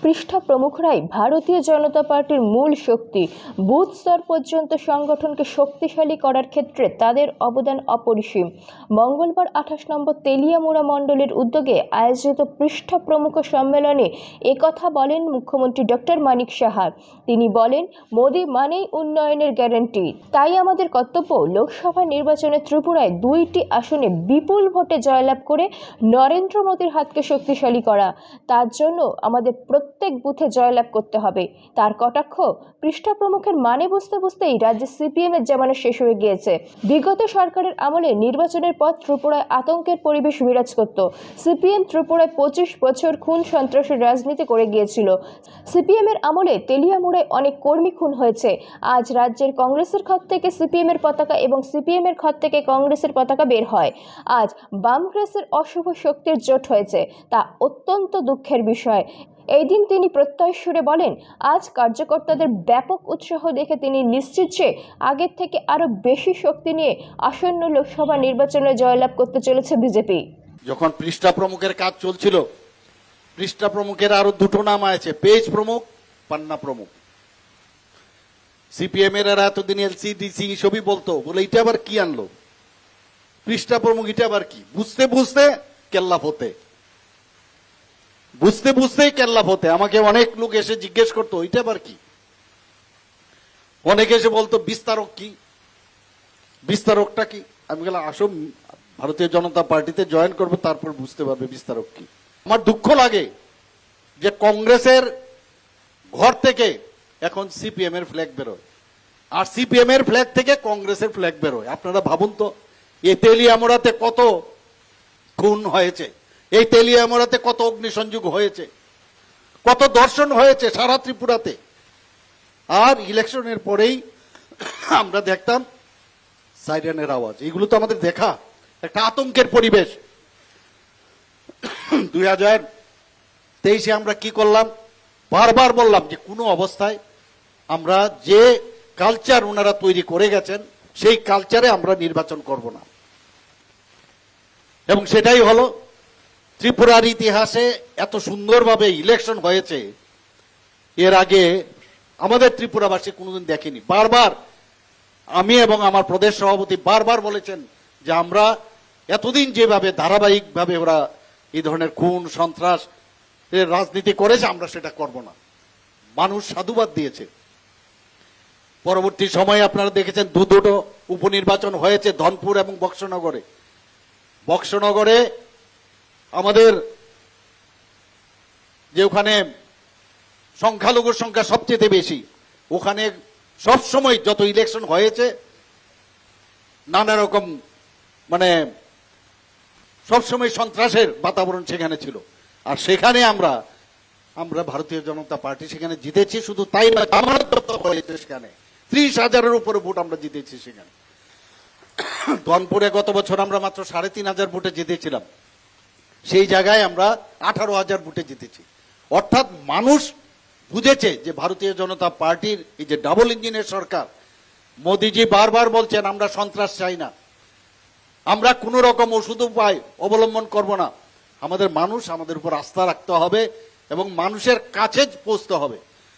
পৃষ্ঠা প্রমুখরাই ভারতীয় জনতা পার্টির মূল শক্তি। বুথ স্তর পর্যন্ত সংগঠনকে শক্তিশালী করার ক্ষেত্রে তাদের অবদান অপরিসীম। মঙ্গলবার 28 নম্বর তেলিয়ামুড়া মণ্ডলের উদ্যোগে আয়োজিত পৃষ্ঠা প্রমুখ সম্মেলনে একথা বলেন মুখ্যমন্ত্রী ডক্টর মানিক সাহা। তিনি বলেন, মোদি মানেই উন্নয়নের গ্যারান্টি। তাই আমাদের কর্তব্য লোকসভা নির্বাচনে ত্রিপুরায় 2টি আসনে বিপুল ভোটে জয়লাভ করে নরেন্দ্র মোদীর হাতকে শক্তিশালী করা। তার জন্য আমাদের প্রত্যেক বুথে জয়লাভ করতে হবে। তার কটাক্ষ, পৃষ্ঠা প্রমুখের মানে বুঝতে বুঝতেই রাজ্যে সিপিএম এর জামানা শেষ হয়ে গিয়েছে। বিগত সরকারের আমলে নির্বাচনের পর ত্রিপুরায় আতঙ্কের পরিবেশ বিরাজ করত। সিপিএম ত্রিপুরায় 25 বছর খুন সন্ত্রাসের রাজনীতি করে গিয়েছিল। সিপিএম এর আমলে তেলিয়ামুড়ায় অনেক কর্মী খুন হয়েছে। আজ রাজ্যের কংগ্রেসের ঘর থেকে সিপিএম এর পতাকা এবং সিপিএম এর ঘর থেকে কংগ্রেসের পতাকা বের হয়। আজ বামগ্রেসের অশুভ শক্তির জোট হয়েছে, তা অত্যন্ত দুঃখের বিষয়। এই দিন তিনি প্রত্যয় সুরে বলেন, আজ কার্যকর্তাদের ব্যাপক উৎসাহ দেখে তিনি নিশ্চিত যে আগের থেকে আরো বেশি শক্তি নিয়ে আসন্ন লোকসভা নির্বাচনে জয়লাভ করতে চলেছে বিজেপি। যখন পৃষ্ঠা প্রমুখের কাজ চলছিল, পৃষ্ঠা প্রমুখের আরো দুটো নাম আছে, পেজ প্রমুখ, পান্না প্রমুখ। সিপিএম এর এতদিন এলসিডিসি সবই বলতো, বলে এটা আবার কি আনলো, পৃষ্ঠা প্রমুখ এটা আবার কি, বুঝতে বুঝতে কেল্লাফ হতে, বুঝতে বুঝতেই কেল্লাফ হতে। আমাকে অনেক লোক এসে জিজ্ঞেস করতো এটা আবার কি, অনেকে এসে বলতো বিস্তারক কি, বিস্তারকটা কি। আমি বললাম আসো ভারতীয় জনতা পার্টিতে জয়েন করবো, তারপর বুঝতে পারবে বিস্তারক কি। আমার দুঃখ লাগে যে কংগ্রেসের ঘর থেকে এখন সিপিএম এর ফ্ল্যাগ বেরোয়, আর সিপিএম এর ফ্ল্যাগ থেকে কংগ্রেসের ফ্ল্যাগ বেরোয়। আপনারা ভাবুন তো, এই তেলিয়ামুড়াতে কত খুন হয়েছে, এই তেলিয়ামুড়াতে কত অগ্নিসংযোগ হয়েছে, কত দর্শন হয়েছে সারা ত্রিপুরাতে। আর ইলেকশনের পরেই আমরা দেখতাম সাইরেনের আওয়াজ। এগুলো তো আমাদের দেখা একটা আতঙ্কের পরিবেশ। 2023-এ আমরা কি করলাম, বারবার বললাম যে কোনো অবস্থায় আমরা যে কালচার ওনারা তৈরি করে গেছেন সেই কালচারে আমরা নির্বাচন করব না, এবং সেটাই হলো। ত্রিপুরার ইতিহাসে এত সুন্দরভাবে ইলেকশন হয়েছে এর আগে আমাদের ত্রিপুরাবাসী কোনোদিন দেখেনি। বারবার আমি এবং আমার প্রদেশ সভাপতি বারবার বলেছেন যে আমরা এতদিন যেভাবে ধারাবাহিকভাবে ওরা এই ধরনের খুন সন্ত্রাস রাজনীতি করেছে আমরা সেটা করব না। মানুষ সাধুবাদ দিয়েছে। পরবর্তী সময়ে আপনারা দেখেছেন দুটো উপনির্বাচন হয়েছে ধনপুর এবং বক্সনগরে। বক্সনগরে আমাদের যে ওখানে সংখ্যালঘুর সংখ্যা সবচেয়ে বেশি, ওখানে সব সময় যত ইলেকশন হয়েছে নানা রকম মানে সবসময় সন্ত্রাসের বাতাবরণ সেখানে ছিল। আর সেখানে আমরা ভারতীয় জনতা পার্টি সেখানে জিতেছি। শুধু তাই নয়, সেখানে 30,000-এর উপরে ভোট আমরা জিতেছি। সেখানে ধনপুরে গত বছর আমরা মাত্র 3,500 ভোটে জিতেছিলাম, সেই জায়গায় আমরা 18,000 ভোটে জিতেছি। অর্থাৎ মানুষ বুঝেছে যে ভারতীয় জনতা পার্টির এই যে ডাবল ইঞ্জিনের সরকার, মোদিজি বারবার বলছেন আমরা সন্ত্রাস চাই না, আমরা কোন রকম ওষুধ উপায় অবলম্বন করব না। আমাদের মানুষ আমাদের উপর আস্থা রাখতে হবে এবং মানুষের কাছে পৌঁছতে হবে।